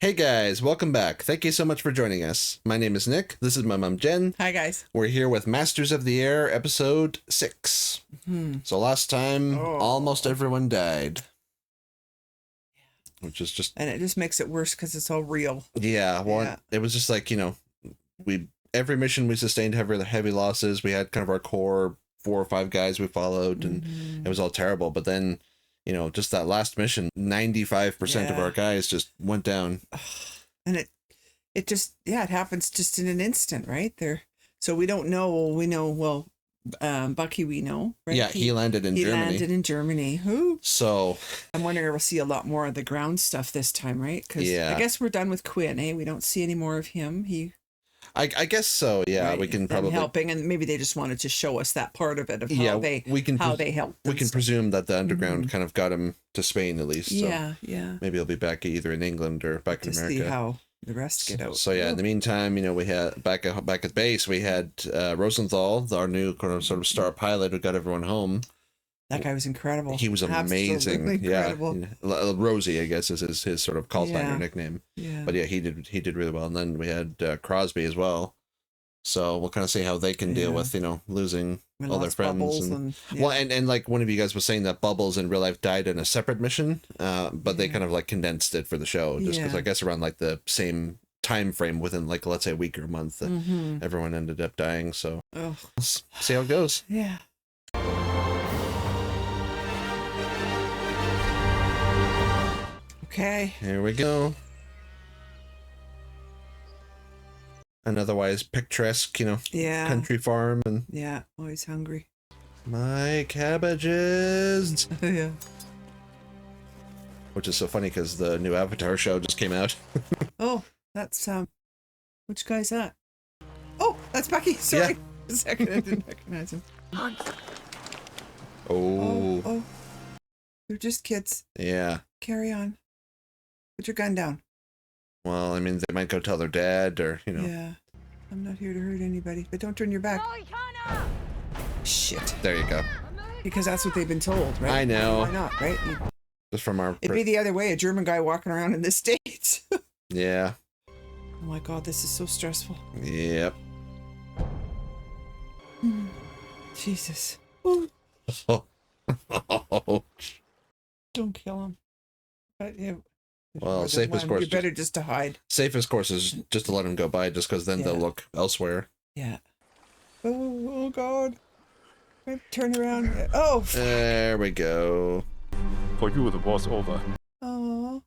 Hey guys, welcome back. Thank you so much for joining us. My name is Nick. This is my mom, Jen. Hi, guys. We're here with Masters of the Air, episode 6. So last time, almost everyone died. Which is just... And it just makes it worse because it's all real. Yeah, well, it was just like, you know, every mission we sustained heavy losses. We had kind of our core 4 or 5 guys we followed, and it was all terrible. But then, you know, just that last mission, 95% of our guys just went down. And it just, it happens just in an instant, right? So we don't know. We know, well, Bucky, we know, right? Yeah, he landed in Germany. He landed in Germany. Who? So I'm wondering if we'll see a lot more of the ground stuff this time, right? Because I guess we're done with Quinn, eh? We don't see any more of him. I guess so. Yeah, right? We can probably helping, and maybe they just wanted to show us that part of it of how they helped. We can presume that the underground kind of got him to Spain at least. So yeah. Maybe he'll be back either in England or back in America. See how the rest get out. So yeah, in the meantime, you know, we had back at base, we had Rosenthal, our new kind of sort of star pilot who got everyone home. That guy was incredible. He was amazing. Incredible. Yeah, Rosie, I guess, is his sort of call sign or nickname. Yeah. But yeah, he did really well. And then we had Crosby as well. So we'll kind of see how they can deal with, you know, losing all their friends. And like one of you guys was saying that Bubbles in real life died in a separate mission, but they kind of like condensed it for the show just because I guess around like the same time frame within like, let's say a week or a month that everyone ended up dying. So let's see how it goes. Yeah. Okay. Here we go. An otherwise picturesque, you know, country farm and always hungry. My cabbages. Yeah. Which is so funny because the new Avatar show just came out. Oh, that's which guy's that? Oh, that's Bucky. Sorry. A second, I didn't recognize him. Oh. They're just kids. Yeah. Carry on. Put your gun down. Well, I mean, they might go tell their dad or, you know. Yeah. I'm not here to hurt anybody, but don't turn your back. Shit. There you go. Because that's what they've been told, right? I know. Why not, right? Just from our... It'd be the other way, a German guy walking around in the States. Yeah. Oh my God, this is so stressful. Yep. Jesus. Don't kill him. But, well, safest course. You're better just to hide. Safest course is just to let them go by, just because then they'll look elsewhere. Yeah. Oh God. Turn around. Oh. There we go. For you, the war's over. Oh.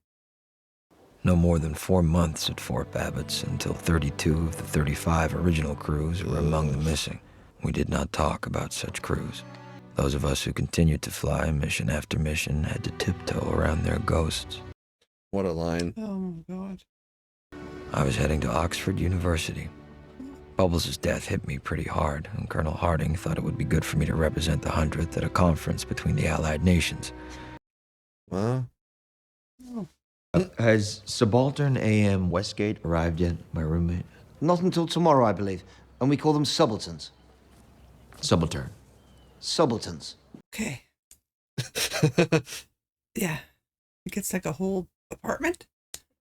No more than 4 months at Fort Babbitt's until 32 of the 35 original crews were among the missing. We did not talk about such crews. Those of us who continued to fly mission after mission had to tiptoe around their ghosts. What a line. Oh my God. I was heading to Oxford University. Bubbles' death hit me pretty hard, and Colonel Harding thought it would be good for me to represent the 100th at a conference between the Allied nations. Well. Has Subaltern A.M. Westgate arrived yet, my roommate? Not until tomorrow, I believe. And we call them subalterns. Subaltern. Subalterns. Okay. Yeah. It gets like a whole apartment?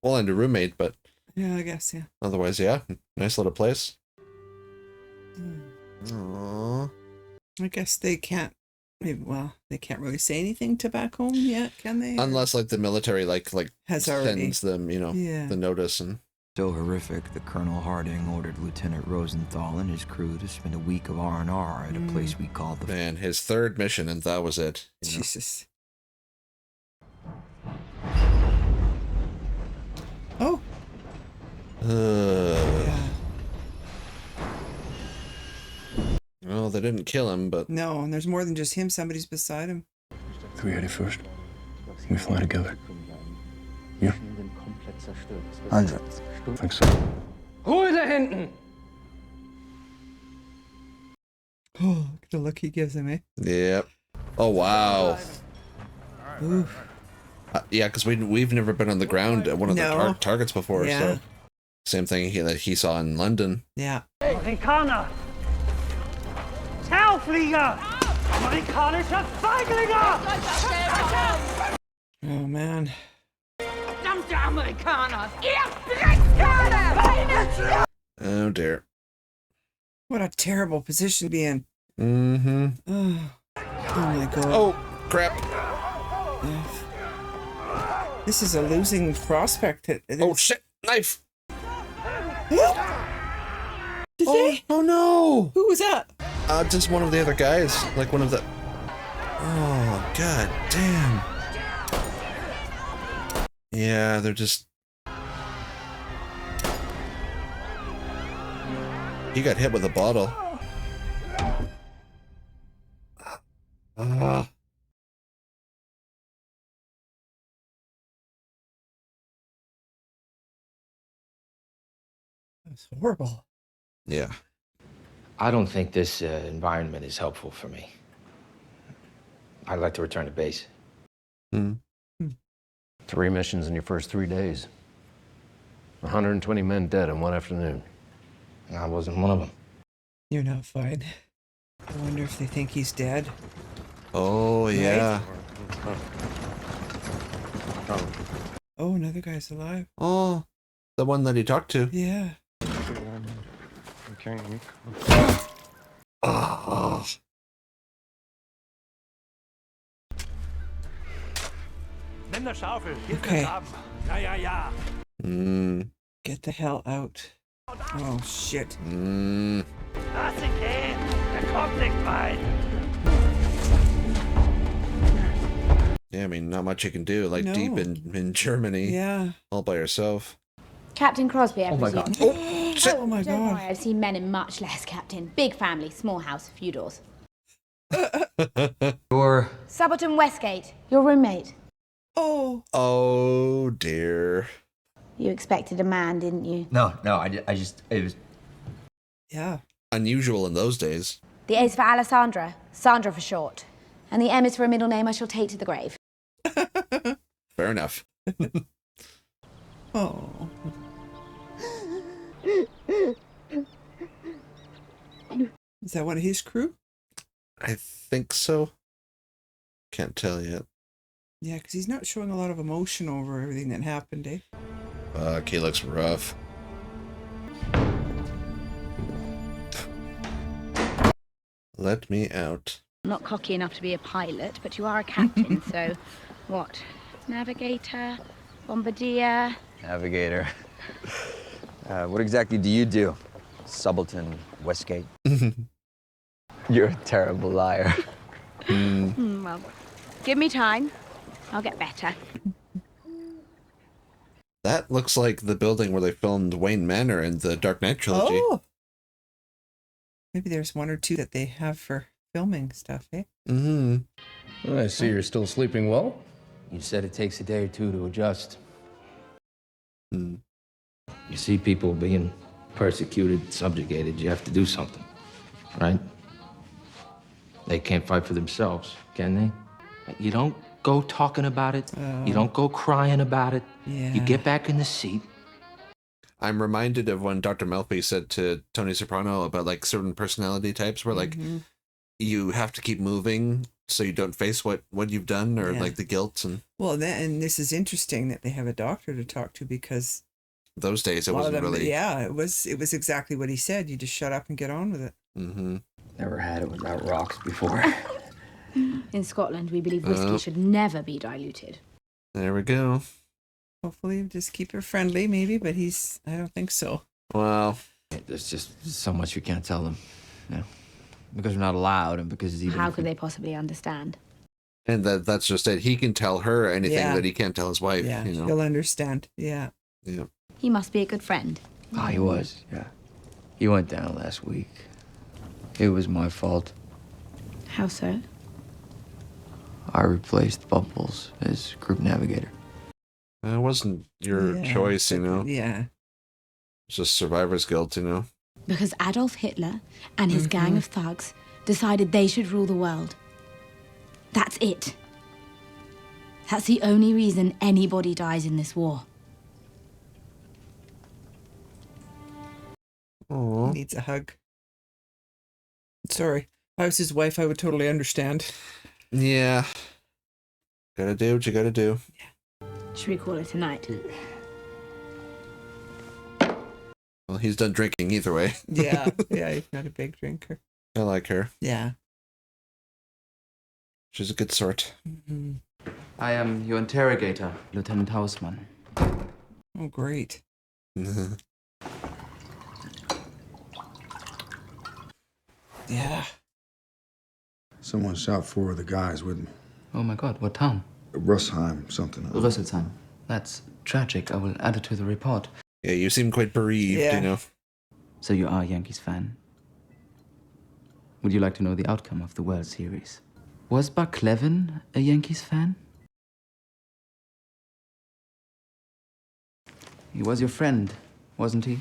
Well, and a roommate, but... Yeah, I guess, yeah. Otherwise, yeah. Nice little place. Aww. I guess they can't... Maybe, well, they can't really say anything to back home yet, can they? Unless, like, the military, like has already sends them, you know, the notice and... So horrific that Colonel Harding ordered Lieutenant Rosenthal and his crew to spend a week of R&R at a place we called the... Man, his 3rd mission, and that was it. Jesus. Oh. Yeah. Well, they didn't kill him, but... No, and there's more than just him. Somebody's beside him. 381st. We fly together. You? 100. Think so. Ruhe da hinten! Oh, the look he gives him, eh? Yep. Oh, wow. Oof. Yeah, because we've never been on the ground at one of the targets before, so... Same thing that he saw in London. Yeah. Amerikaner! Tauflieger! Amerikanische Feiglinge! Oh, man. Verdammte Amerikaner! Ihr Dreckskerle! Oh dear. What a terrible position to be in. Mm-hmm. Oh my God. Oh, crap. This is a losing prospect. Oh, shit. Knife. Did they? Oh, no. Who was that? Just one of the other guys. Like one of the... Oh, god damn. Yeah, they're just... He got hit with a bottle. That's horrible. Yeah. I don't think this environment is helpful for me. I'd like to return to base. 3 missions in your first 3 days. 120 men dead in one afternoon. I wasn't one of them. You're not fine. I wonder if they think he's dead. Oh, yeah. Oh, another guy's alive. Oh, the one that he talked to. Yeah. Oh. Okay. Mm. Get the hell out. Oh, shit. Mm. Lass ihn gehen! Er kommt nicht weit! Yeah, I mean, not much you can do. Like No. deep in Germany, Yeah. all by yourself. Captain Crosby, I presume. God. Oh, shit. Oh my Don't worry, God. I've seen men in much less, Captain. Big family, small house, few doors. Your Subaltern Westgate, your roommate. Oh. Oh, dear. You expected a man, didn't you? No, I just, it was... Yeah. Unusual in those days. The A is for Alessandra, Sandra for short. And the M is for a middle name I shall take to the grave. Fair enough. Oh. Is that one of his crew? I think so. Can't tell yet. Yeah, because he's not showing a lot of emotion over everything that happened, eh? Fuck, he looks rough. Let me out. I'm not cocky enough to be a pilot, but you are a captain, so what? Navigator? Bombardier? Navigator. What exactly do you do? Subaltern Westgate? You're a terrible liar. Well, give me time. I'll get better. That looks like the building where they filmed Wayne Manor in the Dark Knight trilogy. Oh. Maybe there's one or two that they have for filming stuff, eh? Mm-hmm. I see you're still sleeping well. You said it takes a day or two to adjust. Mm. You see people being persecuted, subjugated, you have to do something, right? They can't fight for themselves, can they? You don't go talking about it. You don't go crying about it. Yeah. You get back in the seat. I'm reminded of when Dr. Melfi said to Tony Soprano about like certain personality types where like you have to keep moving so you don't face what you've done or like the guilt. And well, and this is interesting that they have a doctor to talk to because those days it wasn't really. Yeah, it was exactly what he said. You just shut up and get on with it. Mm-hmm. Never had it without rocks before. In Scotland, we believe whiskey should never be diluted. There we go. Hopefully, just keep her friendly, maybe, but I don't think so. Well, There's just so much we can't tell them. Yeah. Because we're not allowed and because even How could they possibly understand? and that's just it. He can tell her anything that he can't tell his wife. Yeah, you know? she'll understand. Yeah. Yeah. He must be a good friend. Oh, he was, yeah. He went down last week. It was my fault. How so? I replaced Bubbles as group navigator. It wasn't your choice, you know. Yeah. It's just survivor's guilt, you know. Because Adolf Hitler and his gang of thugs decided they should rule the world. That's it. That's the only reason anybody dies in this war. Oh. He needs a hug. Sorry. If I was his wife, I would totally understand. Yeah. Gotta do what you gotta do. Should we call it a night? Well, he's done drinking either way. Yeah, he's not a big drinker. I like her. Yeah. She's a good sort. Mm-hmm. I am your interrogator, Lieutenant Hausmann. Oh, great. Yeah. Someone shot 4 of the guys with me. Oh my God, what town? Russheim, something. Rüsselsheim. That's tragic. I will add it to the report. Yeah, you seem quite bereaved, you know. So you are a Yankees fan? Would you like to know the outcome of the World Series? Was Buck Levin a Yankees fan? He was your friend, wasn't he?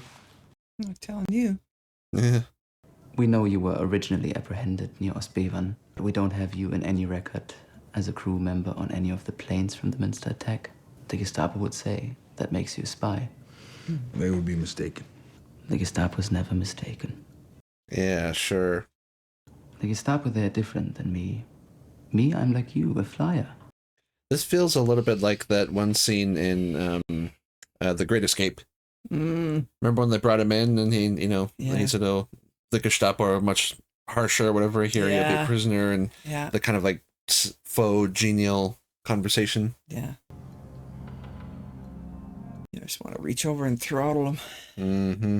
I'm telling you. Yeah. We know you were originally apprehended near Ostbevern, but we don't have you in any record as a crew member on any of the planes from the Münster attack. The Gestapo would say that makes you a spy. They would be mistaken. The Gestapo's never mistaken. Yeah, sure. The Gestapo, they're different than me. Me, I'm like you, a flyer. This feels a little bit like that one scene in The Great Escape. Remember when they brought him in and he, he said, "Oh, the Gestapo are much harsher, whatever. Here you'll be a prisoner," and the kind of like faux genial conversation. Yeah. You just want to reach over and throttle him. Mm-hmm.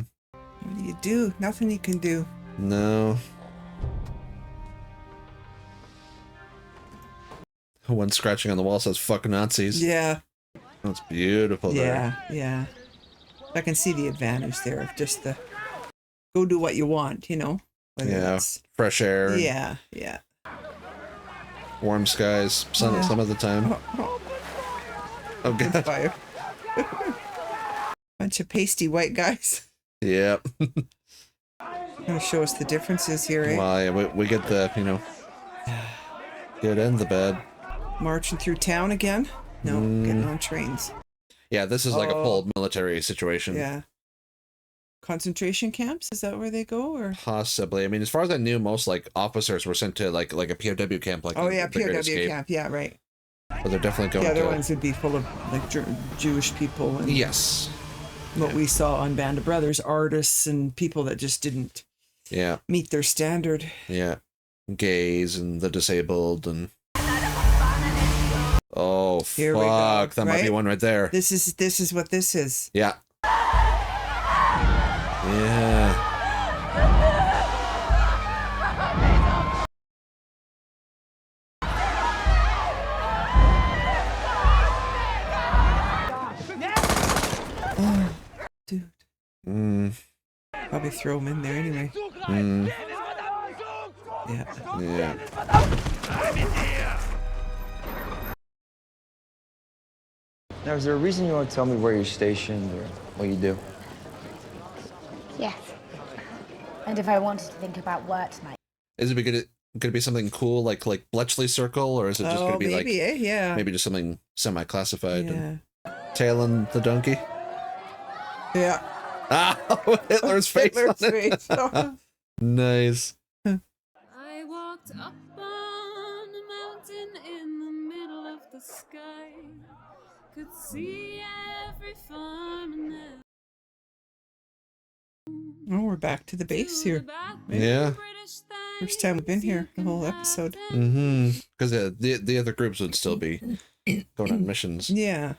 What do you do? Nothing you can do. No. One scratching on the wall says "fuck Nazis." Yeah. That's beautiful. Yeah, yeah. I can see the advantage there of just the go do what you want, Whether it's fresh air. Yeah, yeah. Warm skies, some of the time. Oh God. Fire. Bunch of pasty white guys. Yep. Gonna show us the differences here, eh? Well, yeah, we get the, good and the bad. Marching through town again? No, getting on trains. Yeah, this is like a full military situation. Yeah. Concentration camps? Is that where they go, or possibly? I mean, as far as I knew, most like officers were sent to like a POW camp, like POW camp. Yeah, right. But they're definitely going. The other ones would be full of like Jewish people. And yes. What we saw on Band of Brothers, artists and people that just didn't. Meet their standard. Yeah. Gays and the disabled and. Oh Here fuck! That might be one right there. This is what this is. Yeah. Yeah. Oh, dude. Probably throw him in there anyway. Yeah. Yeah. Now, is there a reason you want to tell me where you're stationed or what you do? Yes. And if I wanted to think about work tonight. Is it going to be something cool like Bletchley Circle, or is it just going to be maybe just something semi-classified? Yeah. Tail and the donkey. Yeah. Ah, Hitler's face. Hitler's face. Nice. I walked up on a mountain in the middle of the sky. Could see every farm and every... Oh, we're back to the base here. Yeah. First time we've been here the whole episode. Mm-hmm. Because the other groups would still be going on missions. Yeah.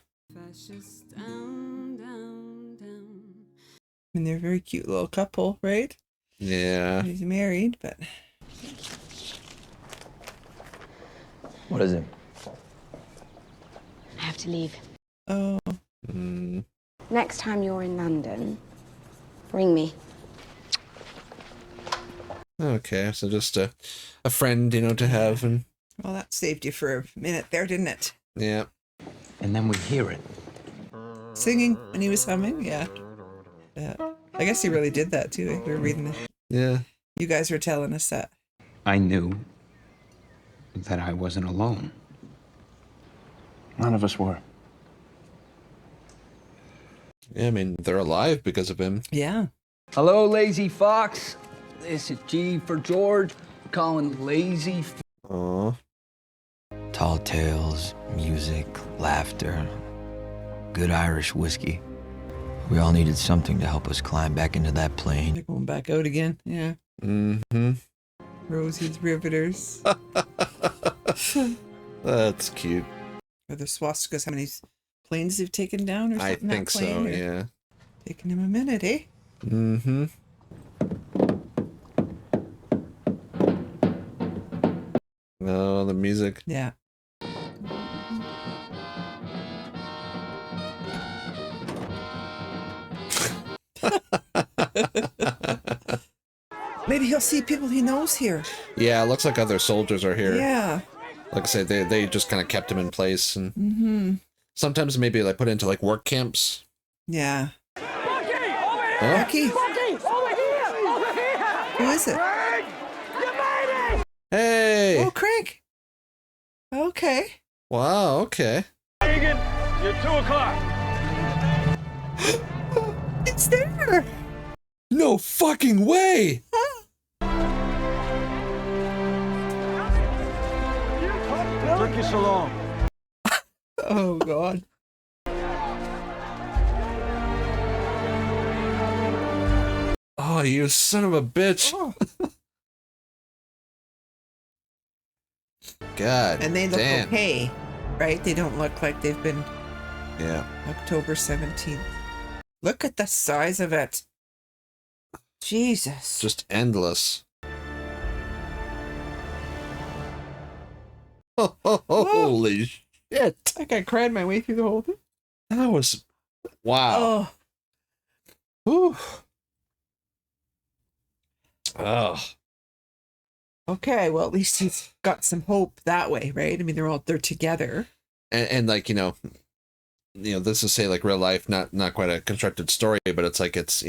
And they're a very cute little couple, right? Yeah. He's married, but... What is it? I have to leave. Oh. Next time you're in London, ring me. Okay, so just a friend, to have. And well, that saved you for a minute there, didn't it? Yeah. And then we hear it. Singing when he was humming, yeah. I guess he really did that too. We were reading it. Yeah. You guys were telling us that. I knew that I wasn't alone. None of us were. Yeah, I mean, they're alive because of him. Yeah. Hello, Lazy Fox. This is G for George. Calling Lazy. Aww. Tall tales, music, laughter. good Irish whiskey. We all needed something to help us climb back into that plane. They're going back out again. Yeah. Mm-hmm. Rosie's riveters. That's cute. Are the swastikas how many planes they've taken down or something? I think so, yeah. Taking him a minute, eh? Mm-hmm. Oh, the music. Yeah. Maybe he'll see people he knows here. Yeah, it looks like other soldiers are here. Yeah. Like I say, they just kind of kept him in place, and sometimes maybe like put into like work camps. Yeah. Bucky, over here! Bucky. Bucky, over here! Over here! Who is it? Craig, you made it! Hey! Oh, Craig. Okay. Wow, okay. Egan, you're 2 o'clock. It's there. No fucking way! Took you so long. Oh, God. Oh, you son of a bitch. Oh. God. And they look damn. okay, right? They don't look like they've been. Yeah. October 17th. Look at the size of it. Jesus. Just endless. Oh, holy shit. I think I cried my way through the whole thing. That was... Wow. Oh. Whew. Oh. Okay, well, at least he's got some hope that way, right? I mean, they're together. And like, you know, this is say like real life, not quite a constructed story, but it's like it's,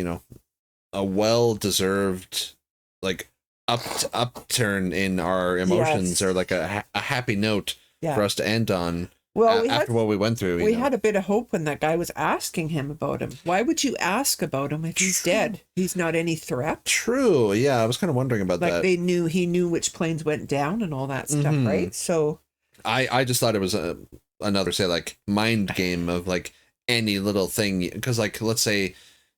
a well-deserved like upturn in our emotions, or like a happy note for us to end on. Well, after what we went through, we had a bit of hope when that guy was asking him about him. Why would you ask about him if he's dead? He's not any threat. True. Yeah, I was kind of wondering about that. Like he knew which planes went down and all that stuff, right? So I just thought it was another say like mind game of like any little thing, because like let's say,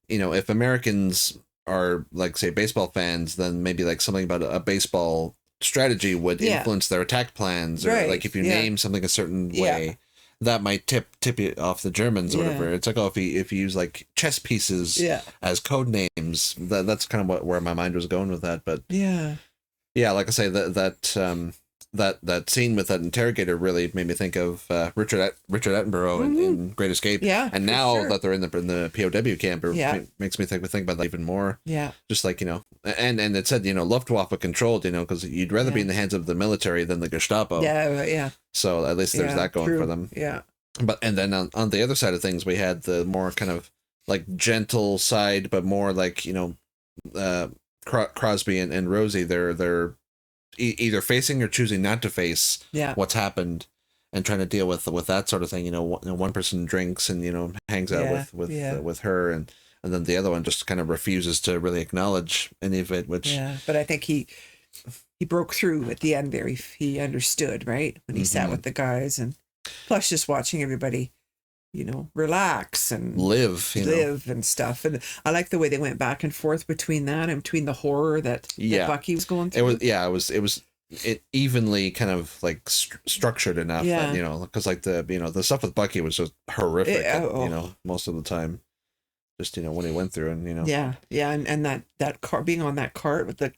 if Americans are like say baseball fans, then maybe like something about a baseball strategy would influence their attack plans, or like if you name something a certain way, that might tip you off the Germans or whatever. It's like, oh, if you use like chess pieces as code names, that's kind of where my mind was going with that. But yeah, like I say, that scene with that interrogator really made me think of Richard Attenborough in Great Escape. Yeah, and now that they're in the POW camp, it makes me think about that even more. Yeah, just like and it said Luftwaffe controlled, because you'd rather be in the hands of the military than the Gestapo. Yeah. So at least there's that going for them. Yeah. But and then on the other side of things, we had the more kind of like gentle side, but more like Crosby and Rosie. They're either facing or choosing not to face what's happened, and trying to deal with that sort of thing. One person drinks and hangs out with her, and then the other one just kind of refuses to really acknowledge any of it. Which but I think he broke through at the end there. He understood, right, when he sat with the guys, and plus just watching everybody relax and live and stuff. And I like the way they went back and forth between that and between the horror that Bucky was going through. It was evenly kind of like structured enough that, because like the stuff with Bucky was just horrific, most of the time, just, when he went through and, and that car, being on that cart with the,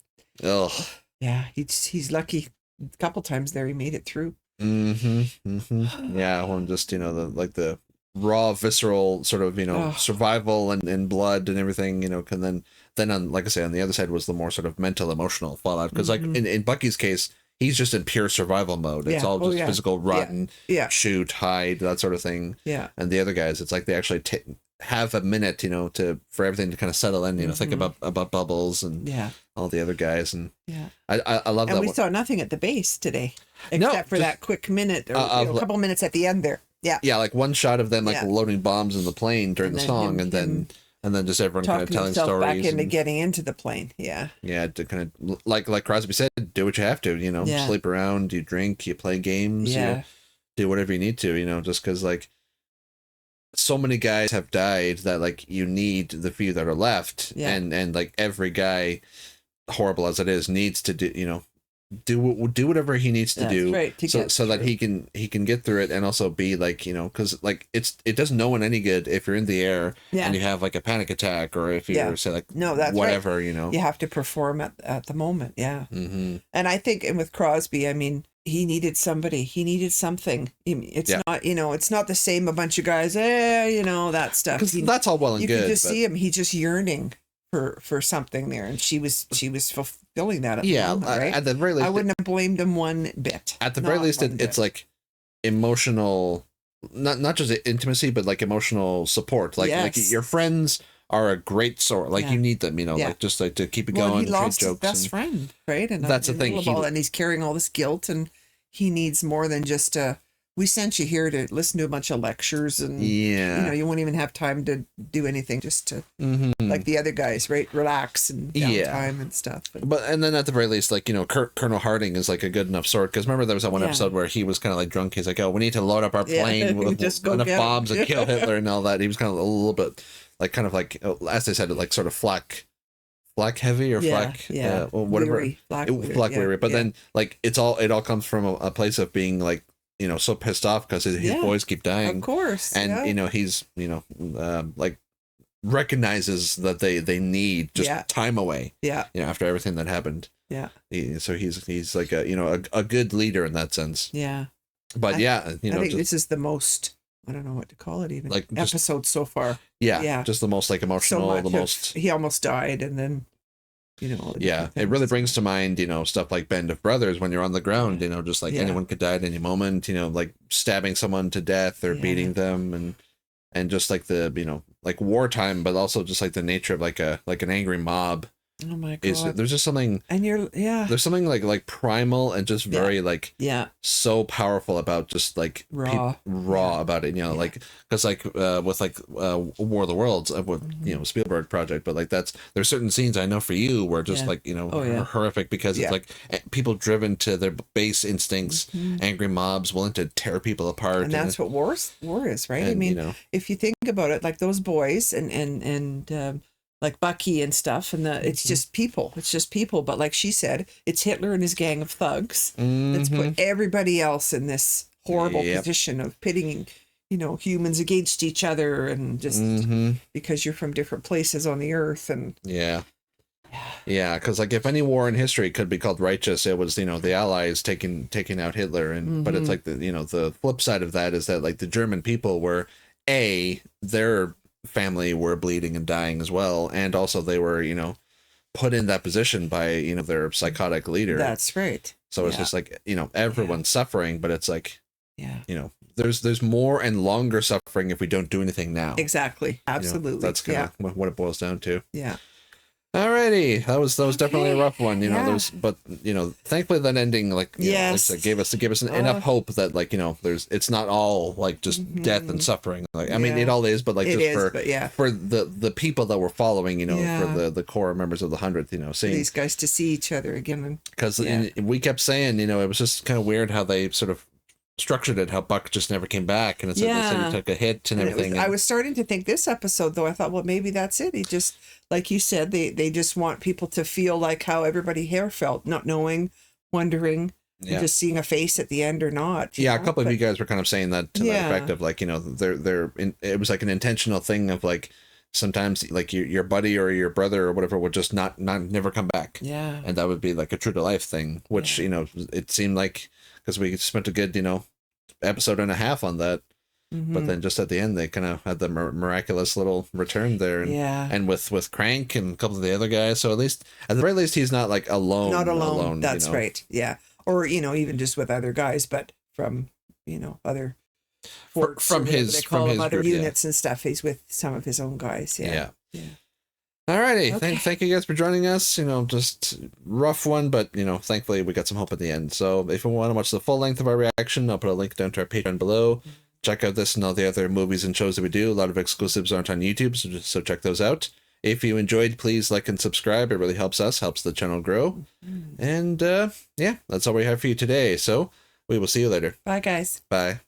he's lucky a couple times there he made it through. Yeah, when just, the raw visceral sort of survival and blood and everything, and then on, like I say, on the other side was the more sort of mental emotional fallout, because like in Bucky's case, he's just in pure survival mode. It's all just physical run, shoot, hide, that sort of thing. And the other guys, it's like they actually have a minute for everything to kind of settle in, think about Bubbles and all the other guys. And I love that. And we saw nothing at the base today except for that quick minute or a couple minutes at the end there. Yeah, like one shot of them like loading bombs in the plane during the song, and then just everyone kind of telling stories. Back into getting into the plane. Yeah, to kind of like Crosby said, do what you have to. Sleep around, you drink, you play games, you do whatever you need to. Just because like so many guys have died that like you need the few that are left, and like every guy, horrible as it is, needs to do, you know, do whatever he needs to do, right, so that he can get through it, and also be like, you know, because like it does no one any good if you're in the air and you have like a panic attack, or if you're say like that's whatever, right. you know, you have to perform at the moment. Mm-hmm. And I think, and with Crosby, I mean, he needed somebody, he needed something. It's not, you know, it's not the same, a bunch of guys, you know, that stuff. Because that's all well and you good. You can just see him, he's just yearning for something there, and she was fulfilling that at the moment, right? At the very least, I wouldn't have blamed him one bit. At the very least, it's like emotional, not just intimacy, but like emotional support. Like your friends are a great sort. Like you need them, you know, like just like to keep it going. He lost his best friend, right? And that's the thing. And he's carrying all this guilt, and he needs more than just we sent you here to listen to a bunch of lectures, and you know, you won't even have time to do anything, just to like the other guys, right? Relax and downtime and stuff. But and then at the very least, like, you know, Colonel Harding is like a good enough sort, because remember there was that one episode where he was kind of like drunk. He's like, oh, we need to load up our plane with enough bombs and kill Hitler and all that. He was kind of a little bit like, kind of like, as they said, like sort of flak heavy or flak whatever, flak weary. But then like it all comes from a place of being like, you know, so pissed off because his boys keep dying, of course, and you know, he's, you know, like recognizes that they need just time away, you know, after everything that happened, so he's like a, you know, a good leader in that sense, but you know, I think this is the most, I don't know what to call it, even like episode so far, just the most like emotional, the most. He almost died, and then, you know, it really brings to mind, you know, stuff like Band of Brothers, when you're on the ground, you know, just like anyone could die at any moment, you know, like stabbing someone to death or beating them, and just like the, you know, like wartime, but also just like the nature of like an angry mob. Oh my God. There's just something, and there's something like primal and just very like so powerful about just like raw about it, you know, like, because like with like War of the Worlds, with you know, Spielberg project, but like there's certain scenes I know for you where just like, you know, are horrific, because it's like people driven to their base instincts, angry mobs willing to tear people apart, and that's what war is, right? I mean, you know, if you think about it, like those boys and like Bucky and stuff, and it's just people. It's just people. But like she said, it's Hitler and his gang of thugs. Let's put everybody else in this horrible position of pitting, you know, humans against each other, and just because you're from different places on the earth, and because like if any war in history could be called righteous, it was, you know, the Allies taking out Hitler, and but it's like the, you know, the flip side of that is that like the German people were their family were bleeding and dying as well, and also they were, you know, put in that position by, you know, their psychotic leader. That's right. So it's just like, you know, everyone's suffering, but it's like, you know, there's more and longer suffering if we don't do anything now. Exactly. Absolutely. You know, that's kind of what it boils down to. Alrighty, that was definitely a rough one, you know. But you know, thankfully that ending, like, you know, like gave us enough hope that, like, you know, it's not all like just death and suffering. Like, I mean, it all is, but like for the people that were following, you know, for the core members of the 100th, you know, seeing these guys to see each other again, because we kept saying, you know, it was just kind of weird how they sort of structured it, how Buck just never came back, and it's like they said he took a hit and everything. I was starting to think this episode, though, I thought, well, maybe that's it. He just, like you said, they just want people to feel like how everybody here felt, not knowing, wondering, and just seeing a face at the end or not. A couple of you guys were kind of saying that to that effect of, like, you know, it was like an intentional thing of like, sometimes like your buddy or your brother or whatever would just never come back, and that would be like a true to life thing, which you know, it seemed like, because we spent a good, you know, episode and a half on that, but then just at the end they kind of had the miraculous little return there, and with Crank and a couple of the other guys, so at the very least he's not like alone. That's, you know? Right. Or, you know, even just with other guys, but from, you know, other from his other group, units and stuff. He's with some of his own guys. Alrighty, thank you guys for joining us. You know, just rough one, but you know, thankfully we got some hope at the end. So if you want to watch the full length of our reaction, I'll put a link down to our Patreon below. Check out this and all the other movies and shows that we do. A lot of exclusives aren't on YouTube, so check those out. If you enjoyed, please like and subscribe. It really helps us, helps the channel grow. And that's all we have for you today. So we will see you later. Bye, guys. Bye.